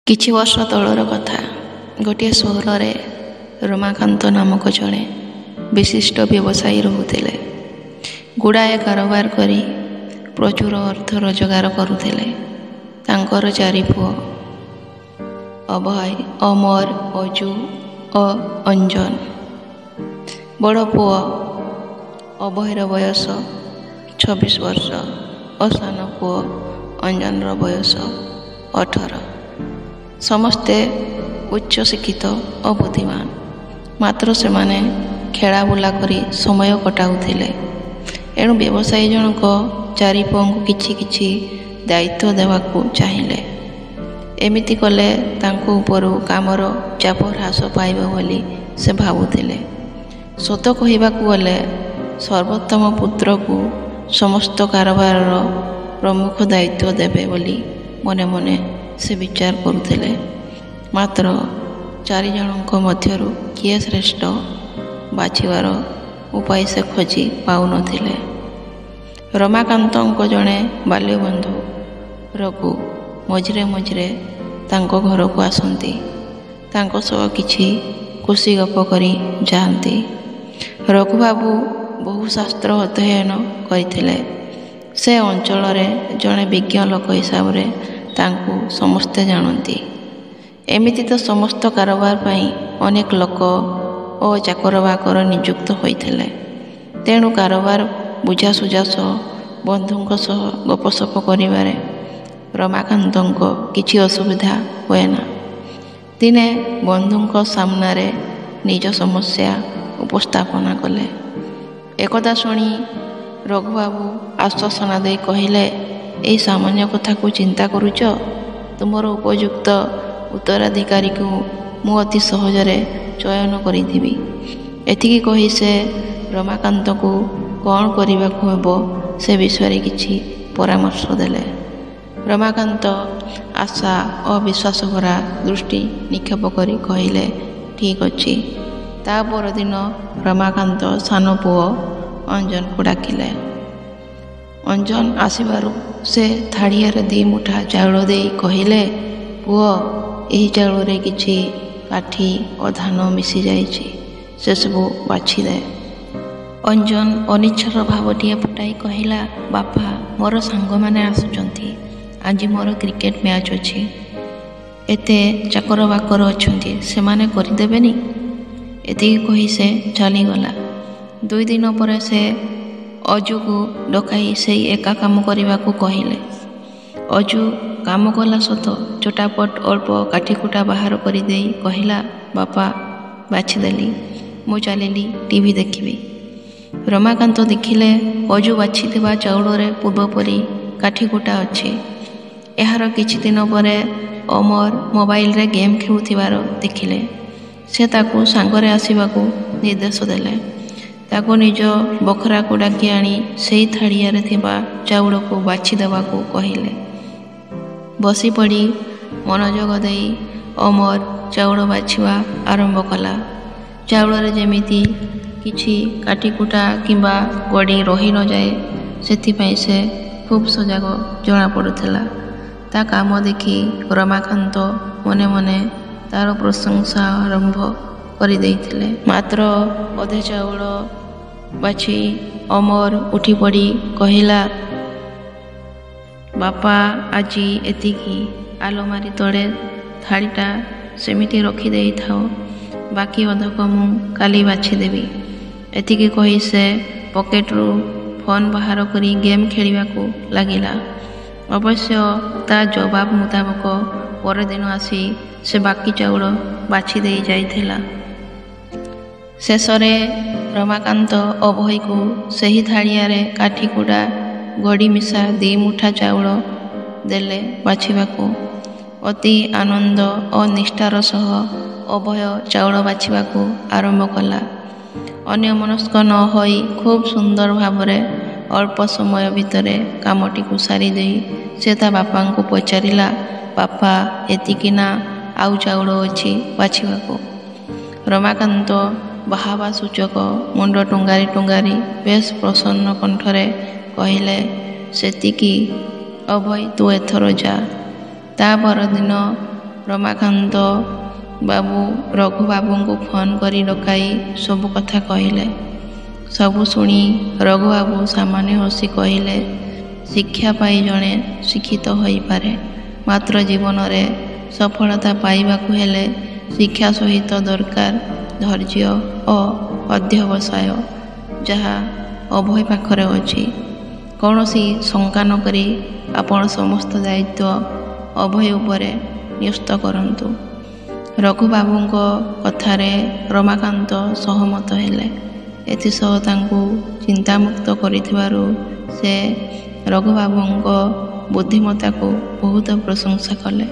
କିଛି ବର୍ଷ ତଳର କଥା। ଗୋଟିଏ ସହରରେ ରମାକାନ୍ତ ନାମକ ଜଣେ ବିଶିଷ୍ଟ ବ୍ୟବସାୟୀ ରହୁଥିଲେ। ଗୁଡ଼ାଏ କାରବାର କରି ପ୍ରଚୁର ଅର୍ଥ ରୋଜଗାର କରୁଥିଲେ। ତାଙ୍କର 4 ପୁଅ ଅଭୟ, ଅମର, ଅଜୁ ଓ ଅଞ୍ଜନ। ବଡ଼ ପୁଅ ଅଭୟର ବୟସ 26 ବର୍ଷ ଓ ସାନ ପୁଅ ଅଞ୍ଜନର ବୟସ 18। ସମସ୍ତେ ଉଚ୍ଚ ଶିକ୍ଷିତ ଓ ବୁଦ୍ଧିମାନ, ମାତ୍ର ସେମାନେ ଖେଳାବୁଲା କରି ସମୟ କଟାଉଥିଲେ। ଏଣୁ ବ୍ୟବସାୟୀ ଜଣକ 4 ପୁଅଙ୍କୁ କିଛି କିଛି ଦାୟିତ୍ୱ ଦେବାକୁ ଚାହିଁଲେ। ଏମିତି କଲେ ତାଙ୍କ ଉପରୁ କାମର ଚାପ ହ୍ରାସ ପାଇବ ବୋଲି ସେ ଭାବୁଥିଲେ। ସତ କହିବାକୁ ଗଲେ ସର୍ବୋତ୍ତମ ପୁତ୍ରକୁ ସମସ୍ତ କାରବାରର ପ୍ରମୁଖ ଦାୟିତ୍ୱ ଦେବେ ବୋଲି ମନେ ମନେ ସେ ବିଚାର କରୁଥିଲେ। ମାତ୍ର 4 ଜଣଙ୍କ ମଧ୍ୟରୁ କିଏ ଶ୍ରେଷ୍ଠ ବାଛିବାର ଉପାୟ ସେ ଖୋଜି ପାଉନଥିଲେ। ରମାକାନ୍ତଙ୍କ ଜଣେ ବାଲ୍ୟବନ୍ଧୁ ରଘୁ ମଝିରେ ମଝିରେ ତାଙ୍କ ଘରକୁ ଆସନ୍ତି। ତାଙ୍କ ସହ କିଛି ଖୁସି ଗପ କରି ଯାଆନ୍ତି। ରଘୁବାବୁ ବହୁ ଶାସ୍ତ୍ର ଅଧ୍ୟୟନ କରିଥିଲେ। ସେ ଅଞ୍ଚଳରେ ଜଣେ ବିଜ୍ଞ ଲୋକ ହିସାବରେ ତାଙ୍କୁ ସମସ୍ତେ ଜାଣନ୍ତି। ଏମିତି ତ ସମସ୍ତ କାରବାର ପାଇଁ ଅନେକ ଲୋକ ଓ ଚାକରବାକର ନିଯୁକ୍ତ ହୋଇଥିଲେ। ତେଣୁ କାରବାର ବୁଝାସୁଝା ସହ ବନ୍ଧୁଙ୍କ ସହ ଗପସପ କରିବାରେ ରମାକାନ୍ତଙ୍କ କିଛି ଅସୁବିଧା ହୁଏନା। ଦିନେ ବନ୍ଧୁଙ୍କ ସାମ୍ନାରେ ନିଜ ସମସ୍ୟା ଉପସ୍ଥାପନ କଲେ। ଏକଥା ଶୁଣି ରଘୁବାବୁ ଆଶ୍ୱାସନା ଦେଇ କହିଲେ, ଏଇ ସାମାନ୍ୟ କଥାକୁ ଚିନ୍ତା କରୁଛ? ତୁମର ଉପଯୁକ୍ତ ଉତ୍ତରାଧିକାରୀକୁ ମୁଁ ଅତି ସହଜରେ ଚୟନ କରିଥିବି। ଏତିକି କହି ସେ ରମାକାନ୍ତକୁ କ'ଣ କରିବାକୁ ହେବ ସେ ବିଷୟରେ କିଛି ପରାମର୍ଶ ଦେଲେ। ରମାକାନ୍ତ ଆଶା ଓ ବିଶ୍ୱାସ ଭରା ଦୃଷ୍ଟି ନିକ୍ଷେପ କରି କହିଲେ, ଠିକ୍ ଅଛି। ତା ପରଦିନ ରମାକାନ୍ତ ସାନ ପୁଅ ଅଞ୍ଜନକୁ ଡାକିଲେ। ଅଞ୍ଜନ ଆସିବାରୁ ସେ ଥାଳିଆରେ 2 ମୁଠା ଚାଉଳ ଦେଇ କହିଲେ, ପୁଅ, ଏହି ଚାଉଳରେ କିଛି କାଠି ଓ ଧାନ ମିଶିଯାଇଛି, ସେସବୁ ବାଛିଦେ। ଅଞ୍ଜନ ଅନିଚ୍ଛାର ଭାବଟିଏ ଫୁଟାଇ କହିଲା, ବାପା, ମୋର ସାଙ୍ଗମାନେ ଆସୁଛନ୍ତି। ଆଜି ମୋର କ୍ରିକେଟ ମ୍ୟାଚ୍ ଅଛି। ଏତେ ଚାକର ବାକର ଅଛନ୍ତି, ସେମାନେ କରିଦେବେନି? ଏତିକି କହି ସେ ଚାଲିଗଲା। 2 ଦିନ ପରେ ସେ ଅଜୁକୁ ଡକାଇ ସେଇ ଏକା କାମ କରିବାକୁ କହିଲେ। ଅଜୁ କାମ କଲା ସତ, ଚଟାପଟ ଅଳ୍ପ କାଠିକୁଟା ବାହାର କରିଦେଇ କହିଲା, ବାପା, ବାଛିଦେଲି, ମୁଁ ଚାଲିଲି ଟିଭି ଦେଖିବି। ରମାକାନ୍ତ ଦେଖିଲେ ଅଜୁ ବାଛିଥିବା ଚାଉଳରେ ପୂର୍ବପରି କାଠିକୁଟା ଅଛି। ଏହାର କିଛି ଦିନ ପରେ ଅମର ମୋବାଇଲରେ ଗେମ୍ ଖେଳୁଥିବାର ଦେଖିଲେ। ସେ ତାକୁ ସାଙ୍ଗରେ ଆସିବାକୁ ନିର୍ଦ୍ଦେଶ ଦେଲେ। ତାକୁ ନିଜ ବଖରାକୁ ଡାକି ଆଣି ସେଇ ଥାଳିଆରେ ଥିବା ଚାଉଳକୁ ବାଛି ଦେବାକୁ କହିଲେ। ବସିପଡ଼ି ମନୋଯୋଗ ଦେଇ ଅମର ଚାଉଳ ବାଛିବା ଆରମ୍ଭ କଲା। ଚାଉଳରେ ଯେମିତି କିଛି କାଠିକୁଟା କିମ୍ବା ଗଡ଼ି ରହି ନଯାଏ, ସେଥିପାଇଁ ସେ ଖୁବ୍ ସଜାଗ ଜଣାପଡ଼ୁଥିଲା। ତା କାମ ଦେଖି ରମାକାନ୍ତ ମନେ ମନେ ତାର ପ୍ରଶଂସା ଆରମ୍ଭ କରିଦେଇଥିଲେ। ମାତ୍ର ଅଧେ ଚାଉଳ ବାଛି ଅମର ଉଠିପଡ଼ି କହିଲା, ବାପା, ଆଜି ଏତିକି। ଆଲମାରି ତଳେ ଥାଳିଟା ସେମିତି ରଖିଦେଇଥାଅ, ବାକି ଅଧକ ମୁଁ କାଲି ବାଛିଦେବି। ଏତିକି କହି ସେ ପକେଟରୁ ଫୋନ୍ ବାହାର କରି ଗେମ୍ ଖେଳିବାକୁ ଲାଗିଲା। ଅବଶ୍ୟ ତା ଜବାବ ମୁତାବକ ପରଦିନ ଆସି ସେ ବାକି ଚାଉଳ ବାଛି ଦେଇ ଯାଇଥିଲା। ଶେଷରେ ରମାକାନ୍ତ ଅଭୟକୁ ସେହି ଥାଳିଆରେ କାଠିକୁଟା ଗଡ଼ି ମିଶା 2 ମୁଠା ଚାଉଳ ଦେଲେ ବାଛିବାକୁ। ଅତି ଆନନ୍ଦ ଓ ନିଷ୍ଠାର ସହ ଅଭୟ ଚାଉଳ ବାଛିବାକୁ ଆରମ୍ଭ କଲା। ଅନ୍ୟମନସ୍କ ନ ହୋଇ ଖୁବ୍ ସୁନ୍ଦର ଭାବରେ ଅଳ୍ପ ସମୟ ଭିତରେ କାମଟିକୁ ସାରିଦେଇ ସେ ତା ବାପାଙ୍କୁ ପଚାରିଲା, ବାପା, ଏତିକି ନା ଆଉ ଚାଉଳ ଅଛି ବାଛିବାକୁ? ରମାକାନ୍ତ ବାହାବା ସୂଚକ ମୁଣ୍ଡ ଟୁଙ୍ଗାରି ଟୁଙ୍ଗାରି ବେଶ୍ ପ୍ରସନ୍ନ କଣ୍ଠରେ କହିଲେ, ସେତିକି? ଅଭୟ, ତୁ ଏଥର ଯା। ତା ପରଦିନ ରମାକାନ୍ତ ବାବୁ ରଘୁବାବୁଙ୍କୁ ଫୋନ୍ କରି ଡକାଇ ସବୁ କଥା କହିଲେ। ସବୁ ଶୁଣି ରଘୁବାବୁ ସାମାନ୍ୟ ହସି କହିଲେ, ଶିକ୍ଷା ପାଇ ଜଣେ ଶିକ୍ଷିତ ହୋଇପାରେ, ମାତ୍ର ଜୀବନରେ ସଫଳତା ପାଇବାକୁ ହେଲେ ଶିକ୍ଷା ସହିତ ଦରକାର ଧୈର୍ଯ୍ୟ ଓ ଅଧ୍ୟବସାୟ, ଯାହା ଉଭୟ ପାଖରେ ଅଛି। କୌଣସି ଶଙ୍କା ନ କରି ଆପଣ ସମସ୍ତ ଦାୟିତ୍ୱ ଉଭୟ ଉପରେ ନ୍ୟସ୍ତ କରନ୍ତୁ। ରଘୁବାବୁଙ୍କ କଥାରେ ରମାକାନ୍ତ ସହମତ ହେଲେ। ଏଥିସହ ତାଙ୍କୁ ଚିନ୍ତାମୁକ୍ତ କରିଥିବାରୁ ସେ ରଘୁବାବୁଙ୍କ ବୁଦ୍ଧିମତ୍ତାକୁ ବହୁତ ପ୍ରଶଂସା କଲେ।